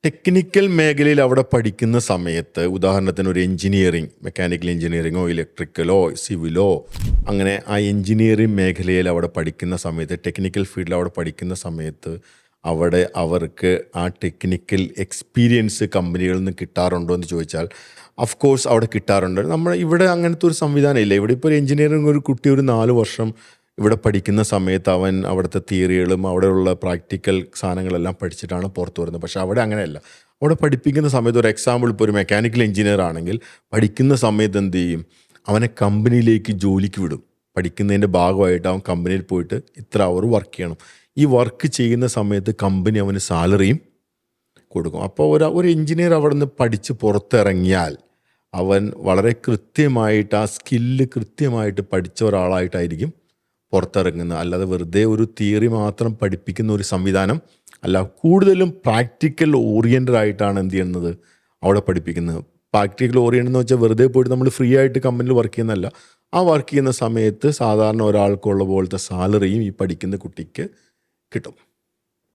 Technical മേഖലയിൽ അവിടെ പഠിക്കുന്ന സമയത്ത് ഉദാഹരണത്തിന് ഒരു എഞ്ചിനീയറിംഗ്, മെക്കാനിക്കൽ എഞ്ചിനീയറിങ്ങോ ഇലക്ട്രിക്കലോ സിവിലോ അങ്ങനെ ആ എഞ്ചിനീയറിംഗ് മേഖലയിൽ അവിടെ പഠിക്കുന്ന സമയത്ത്, ടെക്നിക്കൽ ഫീൽഡിൽ അവിടെ പഠിക്കുന്ന സമയത്ത് അവിടെ അവർക്ക് ആ ടെക്നിക്കൽ എക്സ്പീരിയൻസ് കമ്പനികളിൽ നിന്ന് കിട്ടാറുണ്ടോ എന്ന് ചോദിച്ചാൽ ഓഫ് കോഴ്സ് അവിടെ കിട്ടാറുണ്ട്. നമ്മൾ ഇവിടെ അങ്ങനത്തെ ഒരു സംവിധാനം ഇല്ല. ഇവിടെ ഇപ്പോൾ ഒരു എഞ്ചിനീയറിംഗ് ഒരു കുട്ടി ഒരു 4 വർഷം ഇവിടെ പഠിക്കുന്ന സമയത്ത് അവൻ അവിടുത്തെ തിയറികളും അവിടെയുള്ള പ്രാക്ടിക്കൽ സാധനങ്ങളെല്ലാം പഠിച്ചിട്ടാണ് പുറത്തു വരുന്നത്. പക്ഷേ അവിടെ അങ്ങനെയല്ല. അവിടെ പഠിപ്പിക്കുന്ന സമയത്ത് ഒരു എക്സാമ്പിൾ, ഇപ്പോൾ ഒരു മെക്കാനിക്കൽ എഞ്ചിനീയർ ആണെങ്കിൽ പഠിക്കുന്ന സമയത്ത് എന്ത് ചെയ്യും, അവനെ കമ്പനിയിലേക്ക് ജോലിക്ക് വിടും. പഠിക്കുന്നതിൻ്റെ ഭാഗമായിട്ട് അവൻ കമ്പനിയിൽ പോയിട്ട് ഇത്ര അവർ വർക്ക് ചെയ്യണം. ഈ വർക്ക് ചെയ്യുന്ന സമയത്ത് കമ്പനി അവന് സാലറിയും കൊടുക്കും. അപ്പോൾ ഒരു എഞ്ചിനീയർ അവിടെ നിന്ന് പഠിച്ച് പുറത്തിറങ്ങിയാൽ അവൻ വളരെ കൃത്യമായിട്ട് ആ സ്കില്ല് കൃത്യമായിട്ട് പഠിച്ച ഒരാളായിട്ടായിരിക്കും പുറത്തിറങ്ങുന്നത്. അല്ലാതെ വെറുതെ ഒരു തിയറി മാത്രം പഠിപ്പിക്കുന്ന ഒരു സംവിധാനം അല്ല. കൂടുതലും പ്രാക്ടിക്കൽ ഓറിയൻറ്റഡ് ആയിട്ടാണ് എന്ത് ചെയ്യുന്നത് അവിടെ പഠിപ്പിക്കുന്നത്. പ്രാക്ടിക്കൽ ഓറിയൻറ്റഡ് എന്ന് വെച്ചാൽ വെറുതെ പോയിട്ട് നമ്മൾ ഫ്രീ ആയിട്ട് കമ്പനിയിൽ വർക്ക് ചെയ്യുന്നതല്ല. ആ വർക്ക് ചെയ്യുന്ന സമയത്ത് സാധാരണ ഒരാൾക്കുള്ള പോലത്തെ സാലറിയും ഈ പഠിക്കുന്ന കുട്ടിക്ക് കിട്ടും.